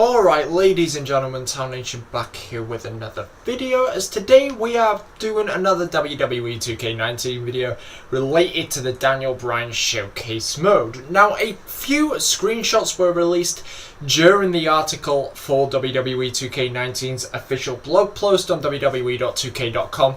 Alright, ladies and gentlemen, Town Nation back here with another video, as today we are doing another WWE 2K19 video related to the Daniel Bryan showcase mode. Now, a few screenshots were released during the article for WWE 2K19's official blog post on WWE.2K.com,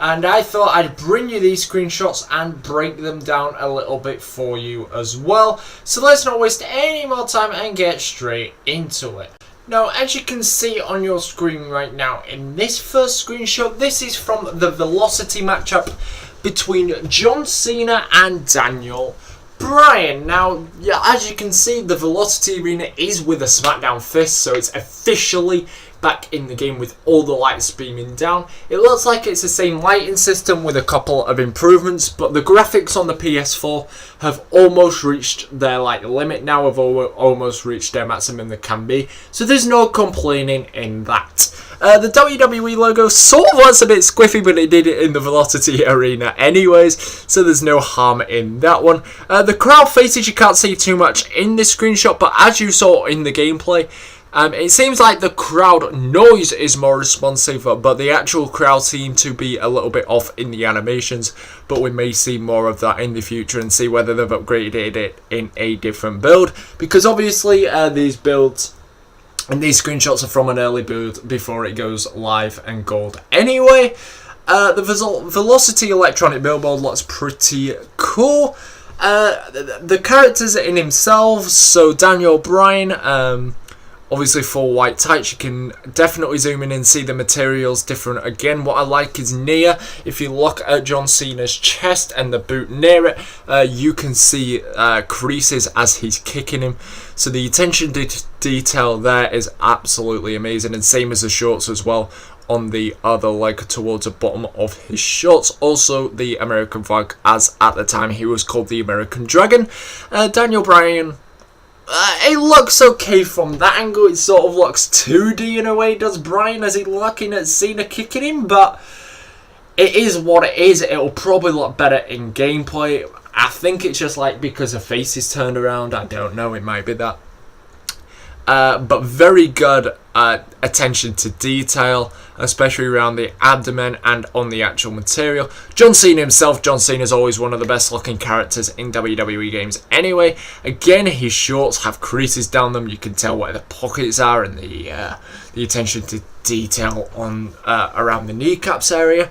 and I thought I'd bring you these screenshots and break them down a little bit for you as well. So let's not waste any more time and get straight into it. Now, as you can see on your screen right now in this first screenshot, this is from the Velocity matchup between John Cena and Daniel Bryan. Now, yeah, as you can see, the Velocity Arena is with a SmackDown fist, so it's officially back in the game with all the lights beaming down. It looks like it's the same lighting system with a couple of improvements, but the graphics on the PS4 have almost reached their limit now, have almost reached their maximum they can be, so there's no complaining in that. The WWE logo sort of looks a bit squiffy, but it did it in the Velocity Arena anyways, so there's no harm in that one. The crowd faces you can't see too much in this screenshot, but as you saw in the gameplay, it seems like the crowd noise is more responsive, but the actual crowd seem to be a little bit off in the animations, but we may see more of that in the future and see whether they've upgraded it in a different build, because obviously these builds and these screenshots are from an early build before it goes live and gold anyway. The Velocity electronic billboard looks pretty cool. The characters in themselves, so Daniel Bryan, obviously full white tights, you can definitely zoom in and see the materials different. Again, what I like is near, if you look at John Cena's chest and the boot near it, you can see creases as he's kicking him. So the attention to detail there is absolutely amazing, and same as the shorts as well on the other leg towards the bottom of his shorts. Also the American flag, as at the time he was called the American Dragon. Daniel Bryan, it looks okay from that angle. It sort of looks 2D in a way, does Bryan, as he's looking at Cena kicking him, but it is what it is. It'll probably look better in gameplay. I think it's just because the face is turned around. I don't know, it might be that. But very good attention to detail, especially around the abdomen and on the actual material. John Cena himself, John Cena is always one of the best looking characters in WWE games anyway. Again, his shorts have creases down them. You can tell where the pockets are, and the attention to detail on around the kneecaps area.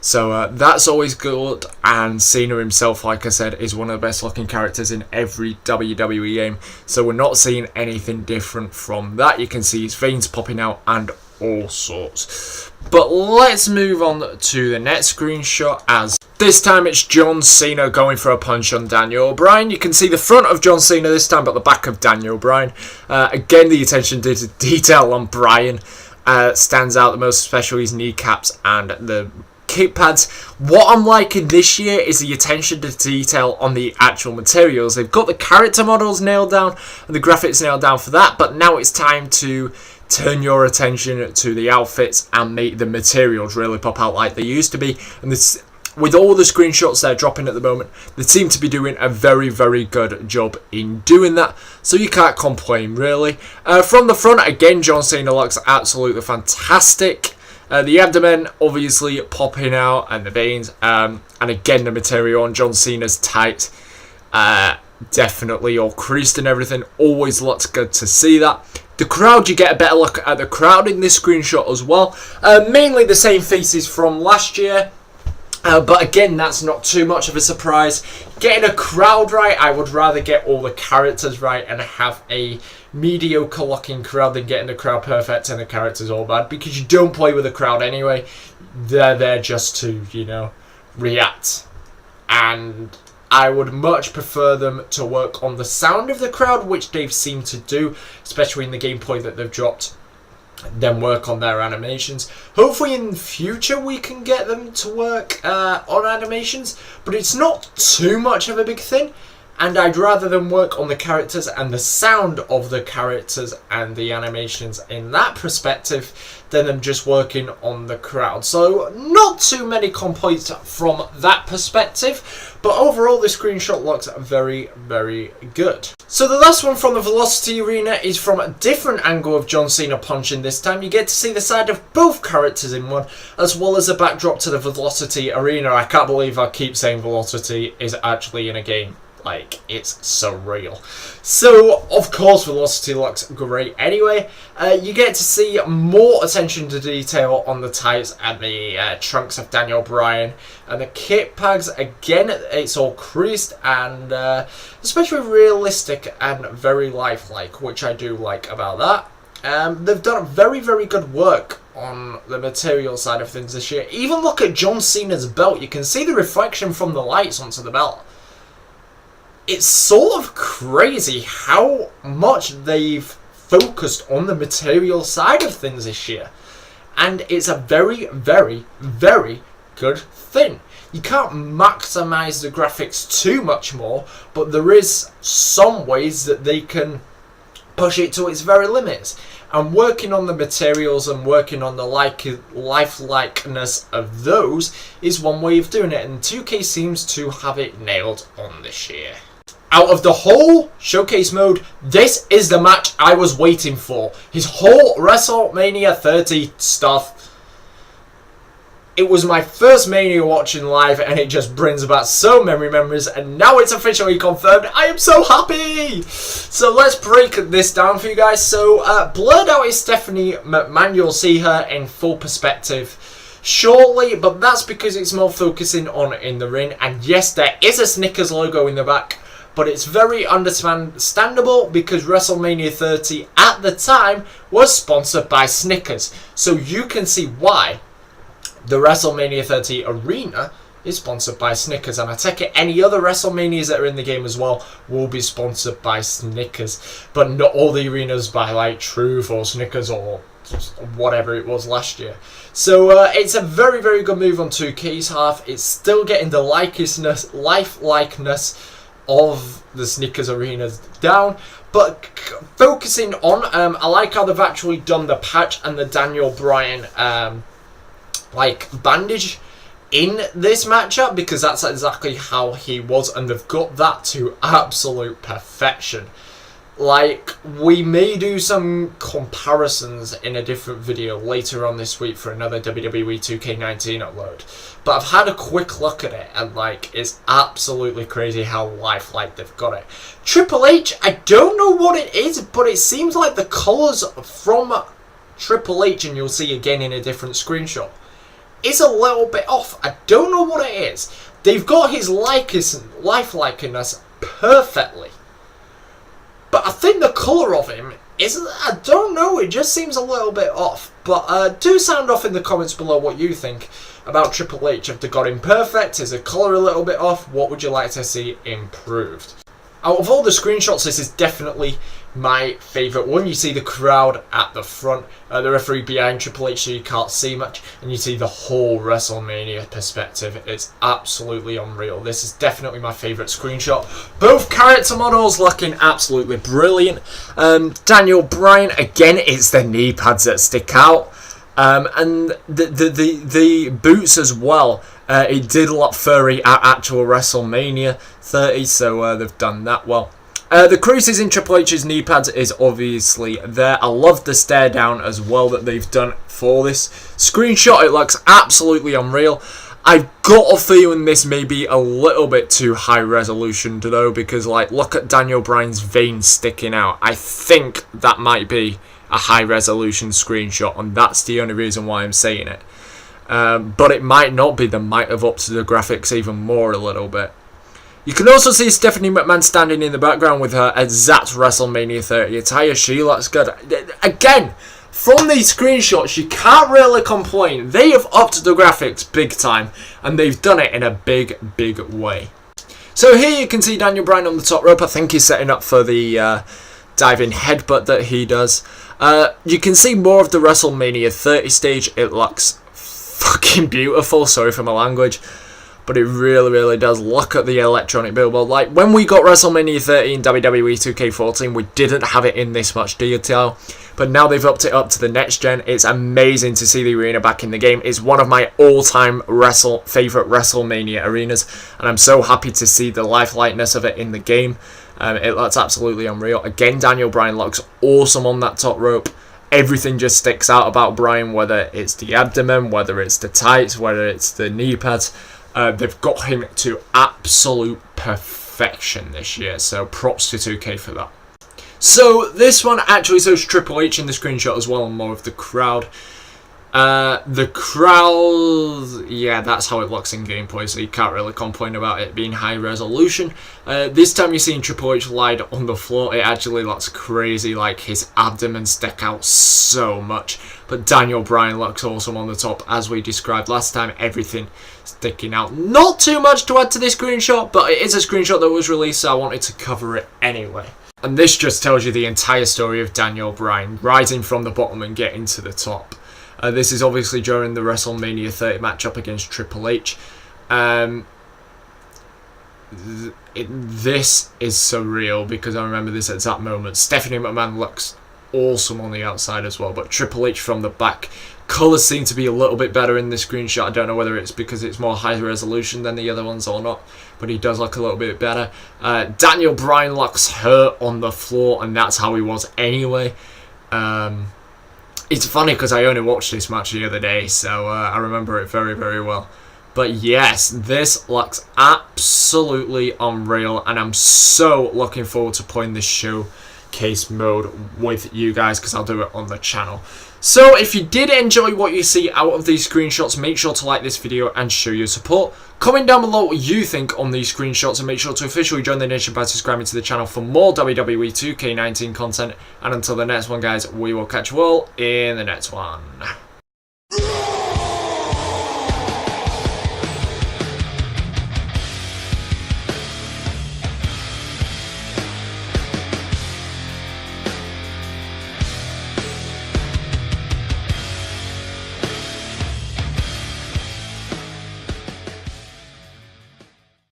So that's always good, and Cena himself, like I said, is one of the best looking characters in every WWE game, so we're not seeing anything different from that. You can see his veins popping out and all sorts. But let's move on to the next screenshot, as this time it's John Cena going for a punch on Daniel Bryan. You can see the front of John Cena this time, but the back of Daniel Bryan. Again, the attention to detail on Bryan stands out the most, especially his kneecaps and the kick pads. What I'm liking this year is the attention to detail on the actual materials. They've got the character models nailed down and the graphics nailed down for that, but now it's time to turn your attention to the outfits and make the materials really pop out like they used to be. And this, with all the screenshots they're dropping at the moment, they seem to be doing a very, very good job in doing that, so you can't complain really. From the front, again, John Cena looks absolutely fantastic. The abdomen obviously popping out, and the veins, and again the material on John Cena's tight, definitely all creased and everything. Always looks good to see that. The crowd, you get a better look at the crowd in this screenshot as well. Mainly the same faces from last year. But again, that's not too much of a surprise. Getting a crowd right, I would rather get all the characters right and have a mediocre looking crowd than getting the crowd perfect and the characters all bad, because you don't play with the crowd anyway. They're there just to, react. And I would much prefer them to work on the sound of the crowd, which they've seemed to do, especially in the gameplay that they've dropped, then work on their animations. Hopefully in the future we can get them to work on animations, but it's not too much of a big thing. And I'd rather them work on the characters and the sound of the characters and the animations in that perspective than them just working on the crowd. So not too many complaints from that perspective, but overall the screenshot looks very, very good. So the last one from the Velocity Arena is from a different angle of John Cena punching this time. You get to see the side of both characters in one, as well as a backdrop to the Velocity Arena. I can't believe I keep saying Velocity is actually in a game. Like, it's so real. So, of course, Velocity looks great anyway. You get to see more attention to detail on the tights and the trunks of Daniel Bryan. And the kit pads, again, it's all creased and especially realistic and very lifelike, which I do like about that. They've done very, very good work on the material side of things this year. Even look at John Cena's belt. You can see the reflection from the lights onto the belt. It's sort of crazy how much they've focused on the material side of things this year. And it's a very, very, very good thing. You can't maximize the graphics too much more, but there is some ways that they can push it to its very limits. And working on the materials and working on the lifelikeness of those is one way of doing it. And 2K seems to have it nailed on this year. Out of the whole showcase mode, this is the match I was waiting for. His whole WrestleMania 30 stuff. It was my first Mania watching live, and it just brings back so many memories, and now it's officially confirmed. I am so happy! So let's break this down for you guys. So, blurred out is Stephanie McMahon. You'll see her in full perspective shortly, but that's because it's more focusing on in the ring. And yes, there is a Snickers logo in the back, but it's very understandable because WrestleMania 30 at the time was sponsored by Snickers. So you can see why the WrestleMania 30 arena is sponsored by Snickers. And I take it any other WrestleManias that are in the game as well will be sponsored by Snickers. But not all the arenas by like Truth or Snickers or just whatever it was last year. So it's a very, very good move on 2K's half. It's still getting the lifelikeness of the Snickers arenas down, but focusing on I like how they've actually done the patch and the Daniel Bryan like bandage in this matchup, because that's exactly how he was, and they've got that to absolute perfection. Like, we may do some comparisons in a different video later on this week for another WWE 2K19 upload. But I've had a quick look at it, and like, it's absolutely crazy how lifelike they've got it. Triple H, I don't know what it is, but it seems like the colours from Triple H, and you'll see again in a different screenshot, is a little bit off. I don't know what it is. They've got his lifelikeness perfectly. But I think the colour of him isn't, I don't know, it just seems a little bit off. But do sound off in the comments below what you think about Triple H. Have they got him perfect? Is the colour a little bit off? What would you like to see improved? Out of all the screenshots, this is definitely my favourite one. You see the crowd at the front, the referee behind Triple H so you can't see much, and you see the whole WrestleMania perspective. It's absolutely unreal. This is definitely my favourite screenshot. Both character models looking absolutely brilliant. Daniel Bryan, again, it's the knee pads that stick out. And the boots as well. It did look furry at actual WrestleMania 30, so they've done that well. The creases in Triple H's knee pads is obviously there. I love the stare down as well that they've done for this screenshot. It looks absolutely unreal. I've got a feeling this may be a little bit too high resolution though, because like, look at Daniel Bryan's veins sticking out. I think that might be a high resolution screenshot, and that's the only reason why I'm saying it. But it might not be. They might have upped the graphics even more a little bit. You can also see Stephanie McMahon standing in the background with her exact WrestleMania 30 attire. She looks good. Again, from these screenshots, you can't really complain. They have upped the graphics big time, and they've done it in a big, big way. So here you can see Daniel Bryan on the top rope. I think he's setting up for the diving headbutt that he does. You can see more of the WrestleMania 30 stage. It looks fucking beautiful. Sorry for my language. But but it really does. Look at the electronic billboard. Like, when we got WrestleMania 30 in WWE 2K14, we didn't have it in this much detail, but now they've upped it up to the next gen. It's amazing to see the arena back in the game. It's one of my all-time favourite WrestleMania arenas, and I'm so happy to see the lifelikeliness of it in the game. It looks absolutely unreal. Again, Daniel Bryan looks awesome on that top rope. Everything just sticks out about Bryan, whether it's the abdomen, whether it's the tights, whether it's the knee pads. They've got him to absolute perfection this year, so props to 2K for that. So this one actually shows Triple H in the screenshot as well, and more of the crowd. The crowd, yeah, that's how it looks in gameplay, so you can't really complain about it being high resolution. This time you're seeing Triple H lied on the floor. It actually looks crazy, like his abdomen stick out so much. But Daniel Bryan looks awesome on the top, as we described last time, everything sticking out. Not too much to add to this screenshot, but it is a screenshot that was released, so I wanted to cover it anyway. And this just tells you the entire story of Daniel Bryan, rising from the bottom and getting to the top. This is obviously during the WrestleMania 30 matchup against Triple H. This is surreal because I remember this exact moment. Stephanie McMahon looks awesome on the outside as well, but Triple H from the back. Colours seem to be a little bit better in this screenshot. I don't know whether it's because it's more high resolution than the other ones or not, but he does look a little bit better. Daniel Bryan looks hurt on the floor, and that's how he was anyway. It's funny because I only watched this match the other day, so I remember it very well. But yes, this looks absolutely unreal, and I'm so looking forward to playing this showcase mode with you guys, because I'll do it on the channel. So if you did enjoy what you see out of these screenshots, make sure to like this video and show your support. Comment down below what you think on these screenshots, and make sure to officially join the nation by subscribing to the channel for more WWE 2K19 content. And until the next one, guys, we will catch you all in the next one.